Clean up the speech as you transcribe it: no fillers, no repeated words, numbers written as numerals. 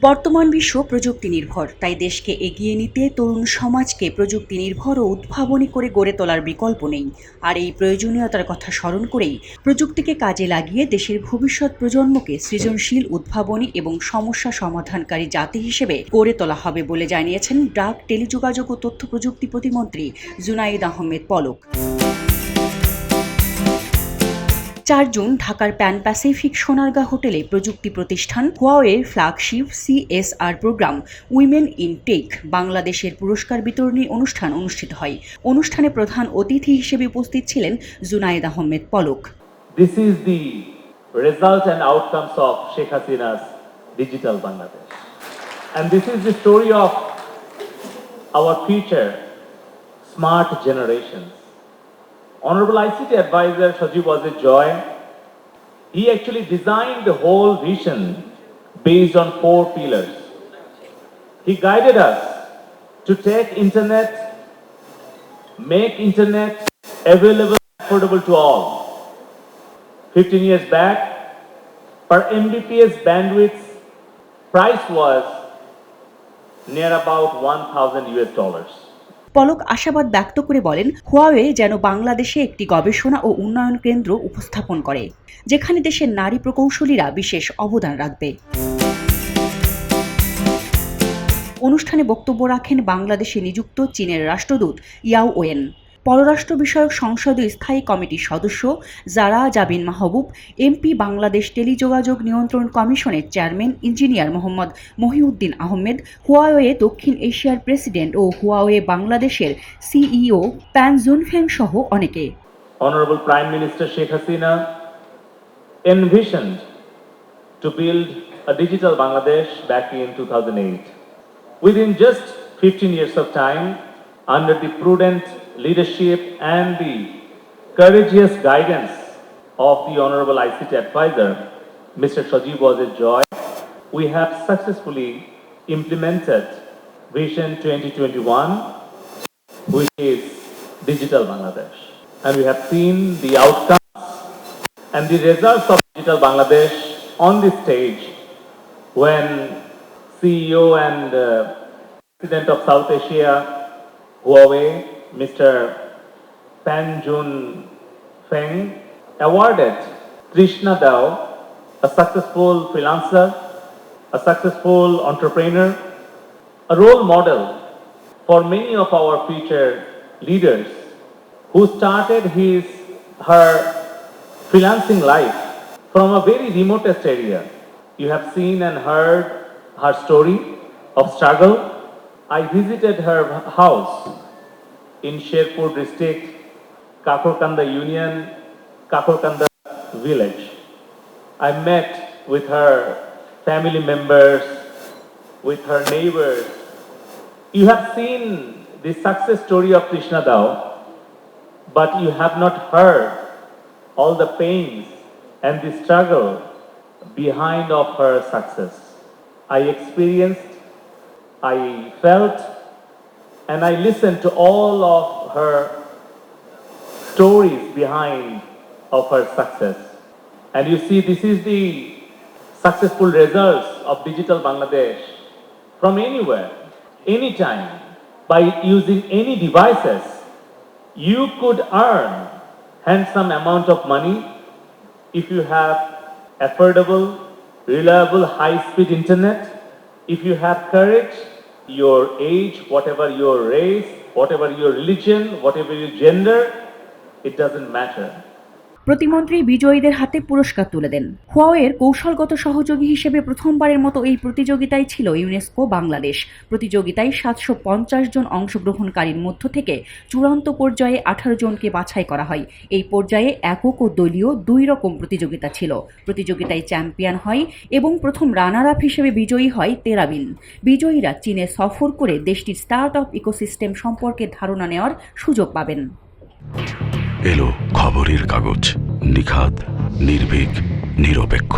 বর্তমান বিশ্ব প্রযুক্তি নির্ভর, তাই দেশকে এগিয়ে নিতে তরুণ সমাজকে প্রযুক্তি নির্ভর ও উদ্ভাবনী করে গড়ে তোলার বিকল্প নেই। আর এই প্রয়োজনীয়তার কথা স্মরণ করেই প্রযুক্তিকে কাজে লাগিয়ে দেশের ভবিষ্যৎ প্রজন্মকে সৃজনশীল, উদ্ভাবনী এবং সমস্যা সমাধানকারী জাতি হিসেবে গড়ে তোলা হবে বলে জানিয়েছেন ডাক, টেলিযোগাযোগ ও তথ্য প্রযুক্তি প্রতিমন্ত্রী জুনাইদ আহমেদ পলক। ৪ জুন ঢাকার প্যান প্যাসিফিক সোনারগাঁ হোটেলে প্রযুক্তি প্রতিষ্ঠান হুয়াওয়ের flagship CSR programme women in tech বাংলাদেশের পুরস্কার বিতরণী অনুষ্ঠান অনুষ্ঠিত হয়। অনুষ্ঠানে প্রধান অতিথি হিসেবে উপস্থিত ছিলেন জুনাইদ আহমেদ পলক। This is the result and outcomes of Sheikh Hasina's digital Bangladesh. And this is the story of our future smart generations. Honorable ICT Advisor Sajib Wazir Joy, he actually designed the whole vision based on 4 pillars. He guided us to take internet, make internet available and affordable to all. 15 years back, per Mbps bandwidth price was near about $1,000. পলক আশাবাদ ব্যক্ত করে বলেন, Huawei যেন বাংলাদেশে একটি গবেষণা ও উন্নয়ন কেন্দ্র উপস্থাপন করে, যেখানে দেশের নারী প্রকৌশলীরা বিশেষ অবদান রাখবে। অনুষ্ঠানে বক্তব্য রাখেন বাংলাদেশে নিযুক্ত চীনের রাষ্ট্রদূত ইয়াও ওয়েন, পররাষ্ট্র বিষয়ক সংসদীয় স্থায়ী কমিটির সদস্য জারা জাবিন মাহবুব, MP বাংলাদেশ টেলিযোগাযোগ নিয়ন্ত্রণ কমিশনের chairman engineer Mohammad Mohiuddin Ahmed, Huawei দক্ষিণ এশিয়ার প্রেসিডেন্ট ও হুয়াওয়ে বাংলাদেশের CEO প্যান জুনফেং সহ অনেকে। Honorable Prime Minister Sheikh Hasina envisioned to build a digital Bangladesh back in 2008. Within just 15 years of time, under the prudent leadership and the courageous guidance of the Honorable ICT Advisor, Mr. Sajib Wazir Joy, we have successfully implemented Vision 2021, which is Digital Bangladesh. And we have seen the outcomes and the results of Digital Bangladesh on this stage when CEO and President of South Asia, Huawei, Mr. Pan Jun Feng, awarded Trishna Dao, a successful freelancer, a successful entrepreneur, a role model for many of our future leaders who started her freelancing life from a very remotest area. You have seen and heard her story of struggle. I visited her house in Sherpur district, Kakorkanda Union, Kakorkanda village. I met with her family members, with her neighbors. You have seen the success story of Krishna Dao, but you have not heard all the pains and the struggle behind of her success. I experienced, I felt, and I listened to all of her stories behind of her success. And you see, this is the successful results of Digital Bangladesh from anywhere, anytime, by using any devices. You could earn handsome amount of money if you have affordable, reliable, high-speed internet, if you have courage, your age, whatever your race, whatever your religion, whatever your gender, it doesn't matter. প্রতিমন্ত্রী বিজয়ীদের হাতে পুরস্কার তুলে দেন। হুয়াওয়ের কৌশলগত সহযোগী হিসেবে প্রথমবারের মতো এই প্রতিযোগিতায় ছিল ইউনেস্কো বাংলাদেশ। প্রতিযোগিতায় 750 জন অংশগ্রহণকারীর মধ্য থেকে চূড়ান্ত পর্যায়ে 18 জনকে বাছাই করা হয়। এই পর্যায়ে একক ও দলীয় 2 রকম প্রতিযোগিতা ছিল। প্রতিযোগিতায় চ্যাম্পিয়ন হয় এবং প্রথম রানার আপ হিসেবে বিজয়ী হয় তেরাবিন। বিজয়ীরা চীনে সফর করে দেশটির স্টার্টআপ ইকোসিস্টেম সম্পর্কে ধারণা নেওয়ার সুযোগ পাবেন। এলো খবরের কাগজ, নিখাত, নির্ভীক, নিরপেক্ষ।